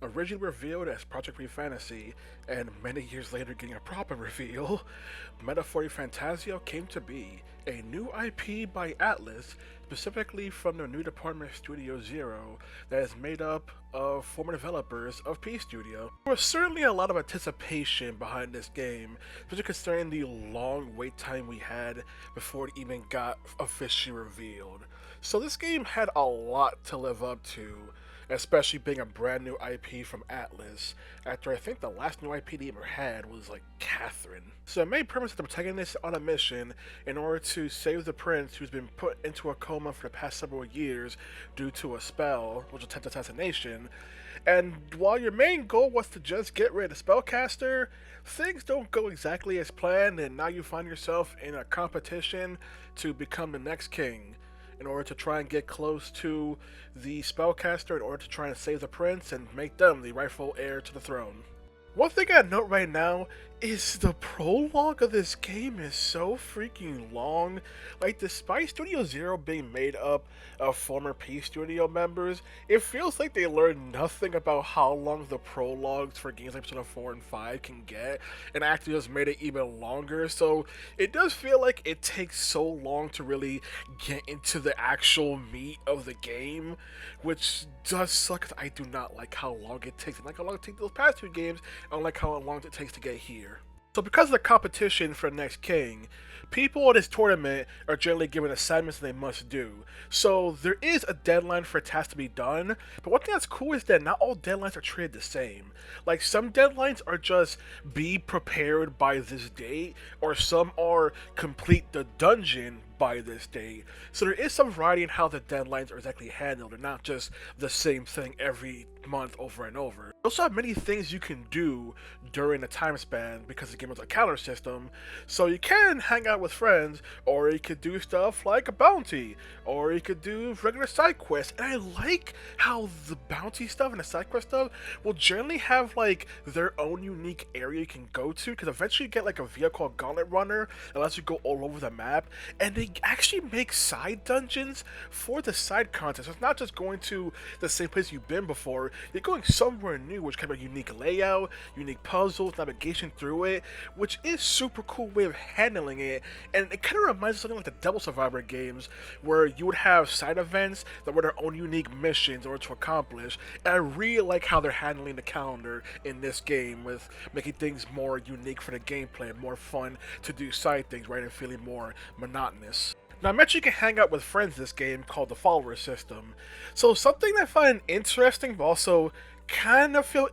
Originally revealed as Project ReFantazio, and many years later getting a proper reveal, Fantazio came to be a new IP by Atlus, specifically from their new department Studio Zero, that is made up of former developers of P Studio. There was certainly a lot of anticipation behind this game, especially considering the long wait time we had before it even got officially revealed. So this game had a lot to live up to, especially being a brand new IP from Atlus, after I think the last new IP they ever had was like Catherine. So the main premise of the protagonist on a mission in order to save the prince who's been put into a coma for the past several years due to a spell, which was attempt assassination. And while your main goal was to just get rid of the spellcaster, things don't go exactly as planned, and now you find yourself in a competition to become the next king, in order to try and get close to the spellcaster in order to try and save the prince and make them the rightful heir to the throne. One thing I note right now is the prologue of this game is so freaking long. Like, despite Studio Zero being made up of former P Studio members, it feels like they learned nothing about how long the prologues for games like Persona 4 and 5 can get, and actually just made it even longer. So it does feel like it takes so long to really get into the actual meat of the game, which does suck because I do not like how long it takes. I like how long it takes those past two games, I don't like how long it takes to get here. So because of the competition for the next king, people at this tournament are generally given assignments they must do. So there is a deadline for tasks to be done, but one thing that's cool is that not all deadlines are treated the same. Like, some deadlines are just be prepared by this date, or some are complete the dungeon by this date. So there is some variety in how the deadlines are exactly handled. They're not just the same thing every month over and over. You also have many things you can do during the time span because the game has a calendar system. So you can hang out with friends, or you could do stuff like a bounty, or you could do regular side quests. And I like how the bounty stuff and the side quest stuff will generally have like their own unique area you can go to, because eventually you get like a vehicle called Gauntlet Runner that lets you go all over the map, and they actually make side dungeons for the side content. So it's not just going to the same place you've been before, you're going somewhere new, which can have a unique layout, unique puzzles, navigation through it, which is super cool way of handling it. And it kind of reminds me of something like the Devil Survivor games, where you would have side events that were their own unique missions in order to accomplish. And I really like how they're handling the calendar in this game, with making things more unique for the gameplay, more fun to do side things, right, and feeling more monotonous. Now, I mentioned you can hang out with friends in this game called the follower system. So something that I find interesting but also kind of feel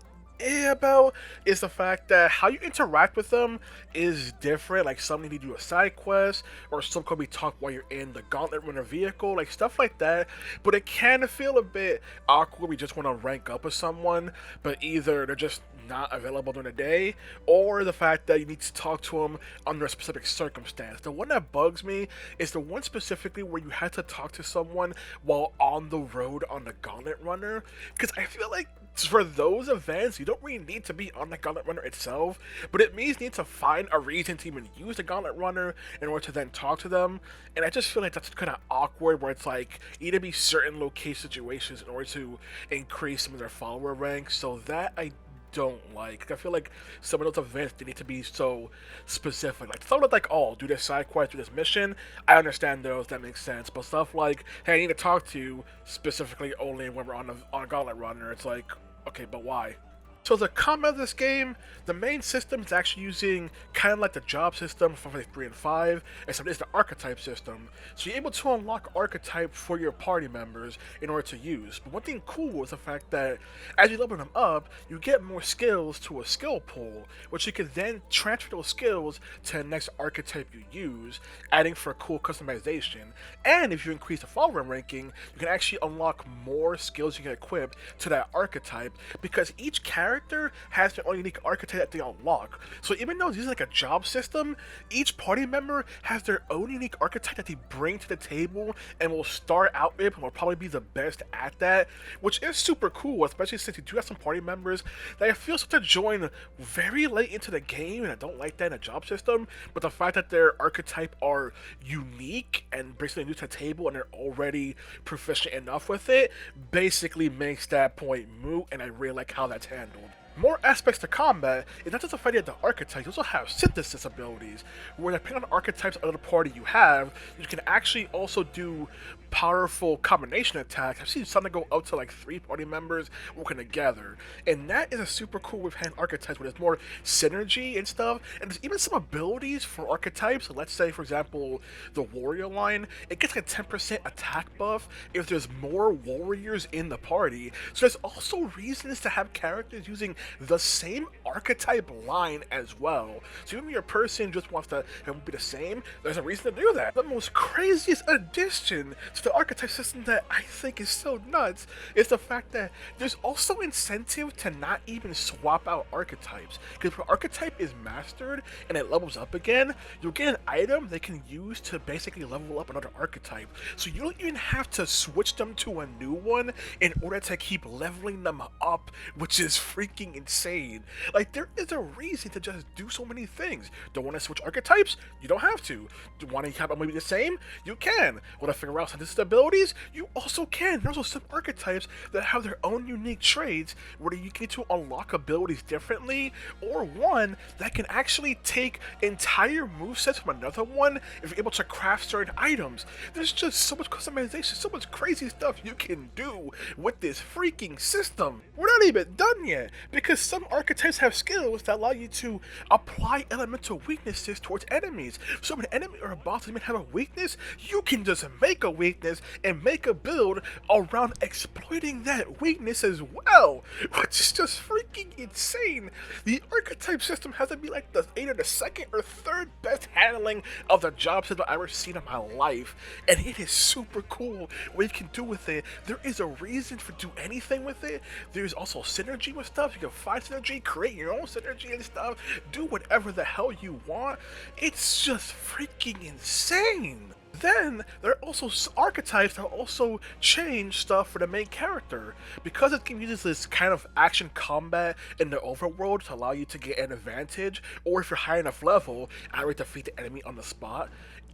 about is the fact that how you interact with them is different. Like, some need to do a side quest, or some could be talked while you're in the Gauntlet Runner vehicle, like stuff like that. But it can feel a bit awkward. We just want to rank up with someone, but either they're just not available during the day, or the fact that you need to talk to them under a specific circumstance. The one that bugs me is the one specifically where you had to talk to someone while on the road on the Gauntlet Runner, because I feel like for those events, you don't really need to be on the Gauntlet Runner itself, but it means you need to find a reason to even use the Gauntlet Runner in order to then talk to them. And I just feel like that's kind of awkward, where it's like you need to be certain location situations in order to increase some of their follower ranks. So that I don't like. I feel like some of those events, they need to be so specific. Like stuff like, oh, do this side quest, do this mission, I understand those, that makes sense. But stuff like, hey, I need to talk to you specifically only when we're on a Gauntlet Runner, it's like, okay, but why? So the combat of this game, the main system is actually using kind of like the job system from 3 and 5, except it's the archetype system. So you're able to unlock archetype for your party members in order to use. But one thing cool is the fact that as you level them up, you get more skills to a skill pool, which you can then transfer those skills to the next archetype you use, adding for a cool customization. And if you increase the follower ranking, you can actually unlock more skills you can equip to that archetype, because each character character has their own unique archetype that they unlock. So even though it's using like a job system, each party member has their own unique archetype that they bring to the table and will start out with and will probably be the best at that, which is super cool, especially since you do have some party members that I feel to join very late into the game, and I don't like that in a job system, but the fact that their archetype are unique and basically new to the table and they're already proficient enough with it basically makes that point moot, and I really like how that's handled. More aspects to combat is not just the fact that the archetypes, you also have synthesis abilities, where depending on the archetypes of the party you have, you can actually also do powerful combination attacks. I've seen some that go up to like 3 party members working together, and that is a super cool with hand archetypes where there's more synergy and stuff, and there's even some abilities for archetypes. So let's say, for example, the warrior line, it gets like a 10% attack buff if there's more warriors in the party. So there's also reasons to have characters using the same archetype line as well. So even if your person just wants to have it be the same, there's a reason to do that. The most craziest addition to the archetype system that I think is so nuts is the fact that there's also incentive to not even swap out archetypes. Because if an archetype is mastered and it levels up again, you'll get an item they can use to basically level up another archetype. So you don't even have to switch them to a new one in order to keep leveling them up, which is freaking insane. Like, there is a reason to just do so many things. Don't want to switch archetypes? You don't have to. Do you want to have them maybe the same? You can. Want to figure out some abilities? You also can. There's also some archetypes that have their own unique traits where you get to unlock abilities differently, or one that can actually take entire movesets from another one if you're able to craft certain items. There's just so much customization, so much crazy stuff you can do with this freaking system. We're not even done yet, because some archetypes have skills that allow you to apply elemental weaknesses towards enemies. So when an enemy or a boss doesn't even have a weakness, you can just make a weakness and make a build around exploiting that weakness as well, which is just freaking insane. The archetype system has to be like either the second or third best handling of the job system I've ever seen in my life, and it is super cool what you can do with it. There is a reason for do anything with it. There's also synergy with stuff. You can find synergy, create your own synergy and stuff, do whatever the hell you want. It's just freaking insane. Then, there are also archetypes that also change stuff for the main character. Because it can use this kind of action combat in the overworld to allow you to get an advantage, or if you're high enough level, outright defeat the enemy on the spot.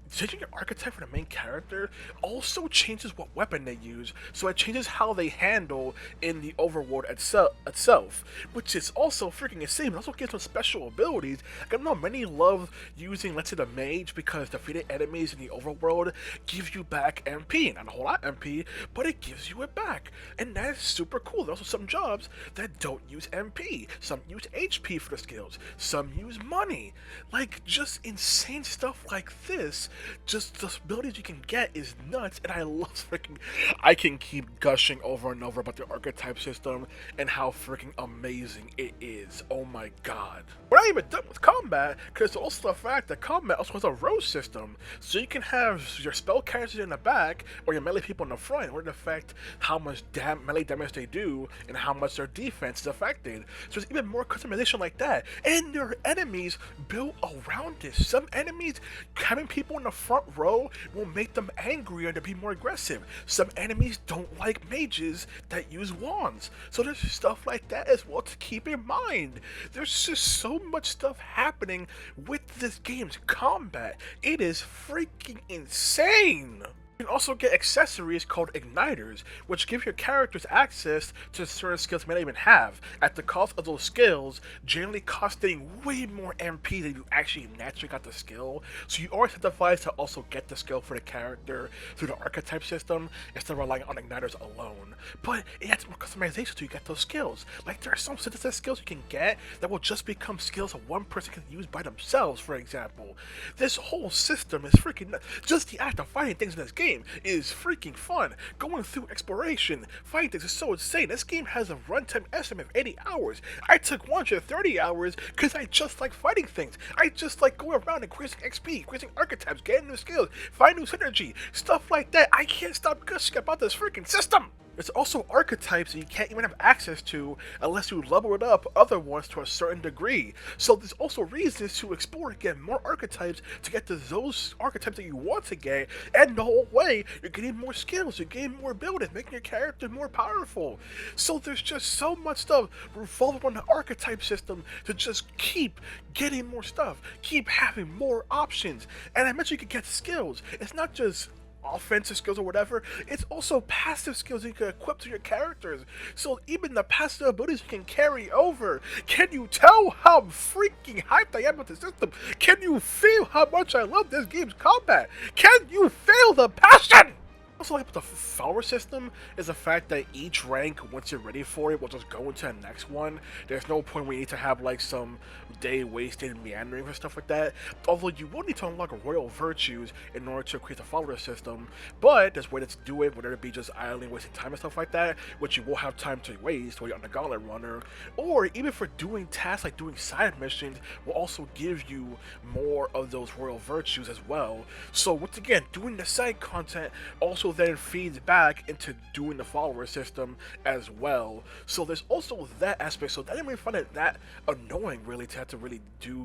Changing your archetype for the main character also changes what weapon they use, so it changes how they handle in the overworld itself, which is also freaking insane. It also gives them special abilities. Like, I know many love using, let's say, the mage, because defeated enemies in the overworld give you back MP, not a whole lot MP, but it gives you it back, and that is super cool. There's also some jobs that don't use MP. Some use HP for the skills. Some use money. Like, just insane stuff like this. Just the abilities you can get is nuts, and I love freaking. I can keep gushing over and over about the archetype system and how freaking amazing it is. Oh my god. We're not even done with combat, because also the fact that combat also has a row system, so you can have your spell characters in the back or your melee people in the front in order to affect how much melee damage they do and how much their defense is affected. So there's even more customization like that, and there are enemies built around this. Some enemies, having people in the front row will make them angrier to be more aggressive. Some enemies don't like mages that use wands, so there's stuff like that as well to keep in mind. There's just so much stuff happening with this game's combat. It is freaking insane. You can also get accessories called igniters, which give your characters access to certain skills you may not even have, at the cost of those skills generally costing way more MP than you actually naturally got the skill. So you are incentivized to also get the skill for the character through the archetype system instead of relying on igniters alone. But it adds more customization so you get those skills. Like, there are some synthesis skills you can get that will just become skills that one person can use by themselves, for example. This whole system is freaking nuts. Just the act of fighting things in this game is freaking fun. Going through exploration, fighting things is so insane. This game has a runtime estimate of 80 hours. I took 130 hours because I just like fighting things. I just like going around and increasing XP, increasing archetypes, getting new skills, finding new synergy, stuff like that. I can't stop gushing about this freaking system. There's also archetypes that you can't even have access to unless you level it up other ones to a certain degree. So there's also reasons to explore to get more archetypes to get to those archetypes that you want to get, and the whole way you're getting more skills, you're getting more abilities, making your character more powerful. So there's just so much stuff revolving around the archetype system to just keep getting more stuff, keep having more options. And I mentioned you could get skills. It's not just offensive skills or whatever, it's also passive skills you can equip to your characters. So even the passive abilities you can carry over. Can you tell how freaking hyped I am with the system? Can you feel how much I love this game's combat? Can you feel the passion? Also like the follower system is the fact that each rank, once you're ready for it, will just go into the next one. There's no point where you need to have like some day wasted meandering or stuff like that. Although you will need to unlock royal virtues in order to create the follower system, but there's ways to do it, whether it be just idling, wasting time and stuff like that, which you will have time to waste while you're on the gauntlet runner, or even for doing tasks like doing side missions will also give you more of those royal virtues as well. So once again, doing the side content also then feeds back into doing the follower system as well. So there's also that aspect, so I didn't really find it that annoying really to have to really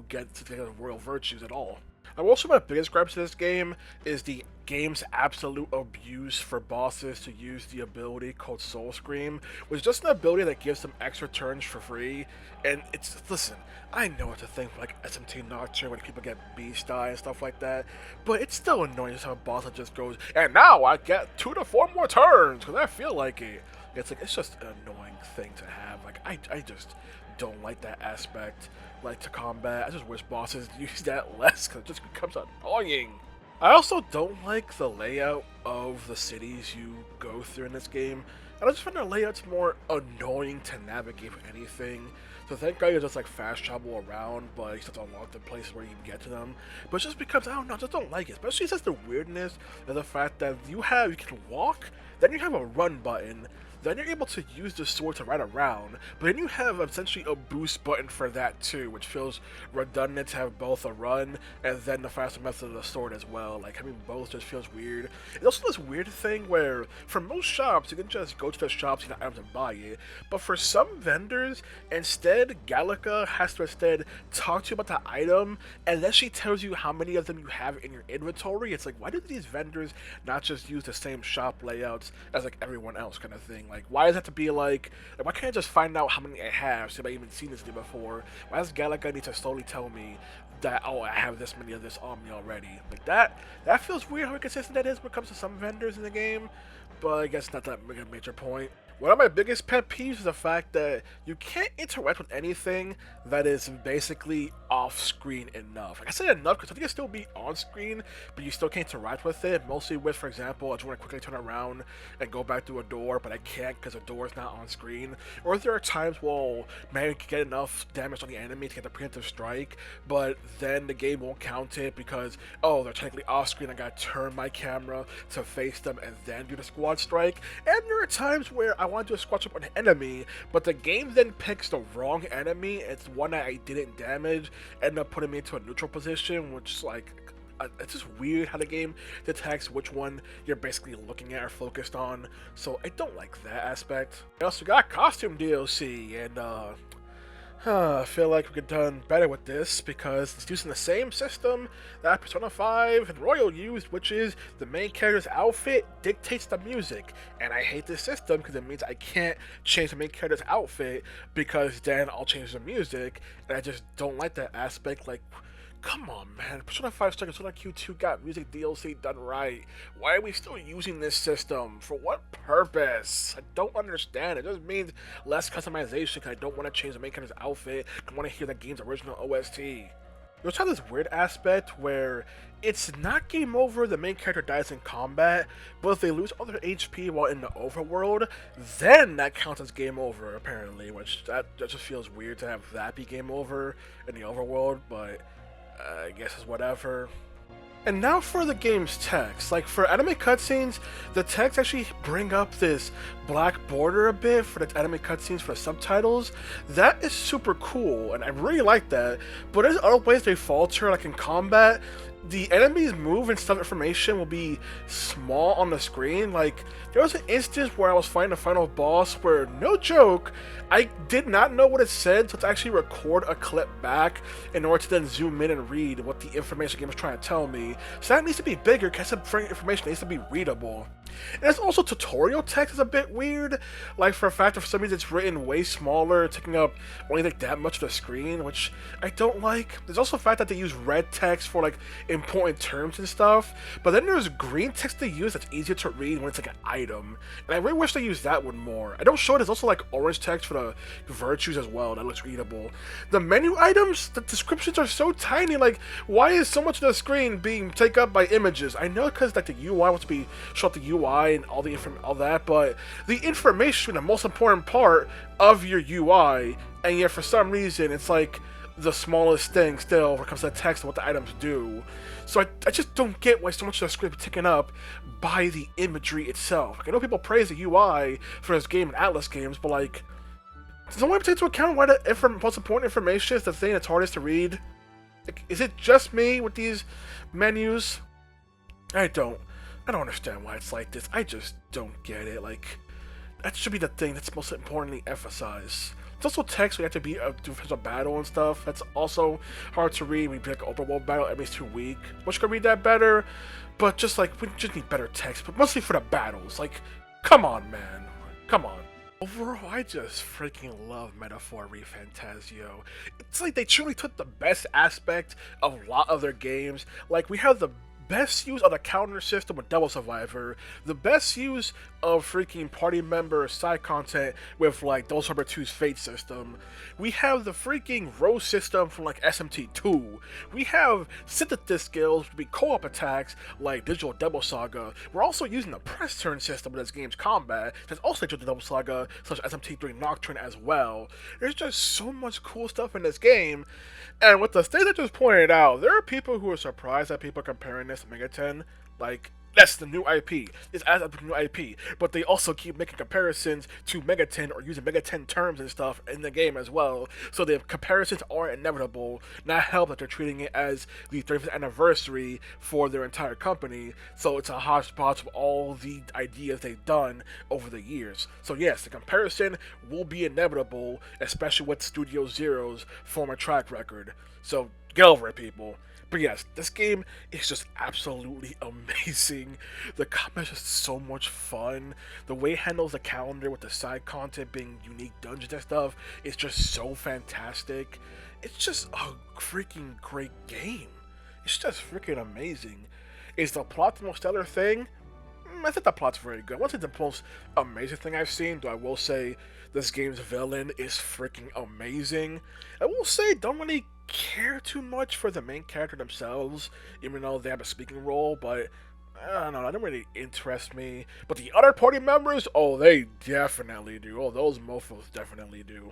get the royal virtues at all. I will say my biggest gripes to this game is the game's absolute abuse for bosses to use the ability called Soul Scream, which is just an ability that gives them extra turns for free. And it's, listen, I know it's a thing for like SMT Nocturne when people get Beast Eye and stuff like that, but it's still annoying just how a boss that just goes, and now I get 2 to 4 more turns, because I feel like it. It's like, it's just an annoying thing to have. Like, I just don't like that aspect, like, to combat. I just wish bosses use that less, because it just becomes annoying. I also don't like the layout of the cities you go through in this game. I just find the layouts more annoying to navigate for anything. So thank God you just like fast travel around, but you still have to unlock the places where you can get to them. But it's just because, I don't know, I just don't like it. Especially since the weirdness of the fact that you can walk, then you have a run button, then you're able to use the sword to ride around, but then you have essentially a boost button for that too, which feels redundant to have both a run and then the faster method of the sword as well. Like, having both just feels weird. It's also this weird thing where, for most shops, you can just go to the shops, get items and buy it, but for some vendors, instead, Gallica has to instead talk to you about the item, and then she tells you how many of them you have in your inventory. It's like, why do these vendors not just use the same shop layouts as like everyone else kind of thing? Like, why does it have to be like, why can't I just find out how many I have, so I've even seen this thing before? Why does Galaga need to slowly tell me that, oh, I have this many of this on me already? Like, that feels weird how inconsistent that is when it comes to some vendors in the game, but I guess not that big a major point. One of my biggest pet peeves is the fact that you can't interact with anything that is basically off-screen enough. Like, I say enough because I think it still be on-screen, but you still can't interact with it. Mostly with, for example, I just want to quickly turn around and go back through a door, but I can't because the door is not on-screen. Or there are times where maybe you can get enough damage on the enemy to get the preemptive strike, but then the game won't count it because, oh, they're technically off-screen. I gotta turn my camera to face them and then do the squad strike. And there are times where I want to do a squad strike on an enemy, but the game then picks the wrong enemy. It's one that I didn't damage, end up putting me into a neutral position, which is like, it's just weird how the game detects which one you're basically looking at or focused on. So I don't like that aspect. I also got costume DLC, and I feel like we could have done better with this because it's using the same system that Persona 5 and Royal used, which is the main character's outfit dictates the music. And I hate this system because it means I can't change the main character's outfit because then I'll change the music, and I just don't like that aspect. Like, come on, man. Persona 5 Strike and Persona Q2 got music DLC done right. Why are we still using this system? For what purpose? I don't understand. It just means less customization because I don't want to change the main character's outfit. I want to hear the game's original OST. You also have this weird aspect where it's not game over, the main character dies in combat, but if they lose all their HP while in the overworld, then that counts as game over, apparently, which that just feels weird to have that be game over in the overworld, but I guess it's whatever. And now for the game's text. Like, for anime cutscenes, the text actually bring up this black border a bit for the anime cutscenes for subtitles. That is super cool, and I really like that. But there's other ways they falter, like in combat. the enemies move and stuff information will be small on the screen. Like, there was an instance where I was fighting the final boss where, no joke, I did not know what it said, so to actually record a clip back in order to then zoom in and read what the information the game was trying to tell me. So that needs to be bigger because the information needs to be readable. And there's also tutorial text is a bit weird. Like, for a fact that for some reason it's written way smaller, taking up only like that much of the screen, which I don't like. There's also the fact that they use red text for like important terms and stuff, but then there's green text they use that's easier to read when it's like an item, and I really wish they used that one more. I don't show it, there's also like orange text for the virtues as well that looks readable. The menu items, the descriptions are so tiny. Like, why is so much of the screen being taken up by images? I know because like the UI wants to be show up the UI and all that, but the information, the most important part of your UI, and yet for some reason it's like the smallest thing still when it comes to the text and what the items do. So I just don't get why so much of the script is taken up by the imagery itself. Like, I know people praise the UI for this game and Atlus games, but like, does no one take into account why the most important information is the thing that's hardest to read? Like, is it just me with these menus? I don't understand why it's like this. I just don't get it. Like, that should be the thing that's most importantly emphasized. It's also text we have to be do a battle and stuff. That's also hard to read. We do like an open world battle every 2 weeks. Wish I could read that better, but just like we just need better text. But mostly for the battles. Like, come on, man, come on. Overall, I just freaking love Metaphor ReFantazio. It's like they truly took the best aspect of a lot of their games. Like, we have the best use of the counter system with Double Survivor, the best use of freaking party member side content with like Double Survivor 2's Fate system. We have the freaking Rose system from like SMT2. We have synthesis skills to be co-op attacks like Digital Double Saga. We're also using the press turn system in this game's combat that's also Digital Double Saga such as SMT3 Nocturne as well. There's just so much cool stuff in this game, and with the state I just pointed out, there are people who are surprised that people are comparing this to Mega 10. Like, that's the new IP. This adds up to new IP, but they also keep making comparisons to Mega 10 or using Mega 10 terms and stuff in the game as well. So the comparisons are inevitable. Not help that they're treating it as the 35th anniversary for their entire company. So it's a hodgepodge of all the ideas they've done over the years. So yes, the comparison will be inevitable, especially with Studio Zero's former track record. So get over it, people. But yes, this game is just absolutely amazing. The combat is just so much fun. The way it handles the calendar with the side content being unique dungeons and stuff is just so fantastic. It's just a freaking great game. It's just freaking amazing. Is the plot the most stellar thing? I think the plot's very good. I won't say the most amazing thing I've seen, though I will say this game's villain is freaking amazing. I will say, don't really care too much for the main character themselves, even though they have a speaking role, but I don't know, that don't really interest me. But the other party members, oh, they definitely do. Oh, those mofos definitely do.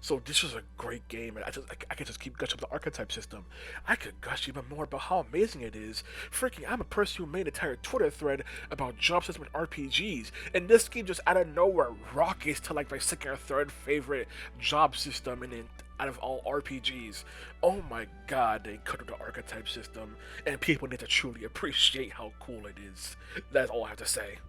So this was a great game, and I could just keep gushing up the archetype system. I could gush even more about how amazing it is. Freaking, I'm a person who made an entire Twitter thread about job system and RPGs, and this game just out of nowhere rockets to like my second or third favorite job system out of all RPGs. Oh my god, they cut the archetype system, and people need to truly appreciate how cool it is. That's all I have to say.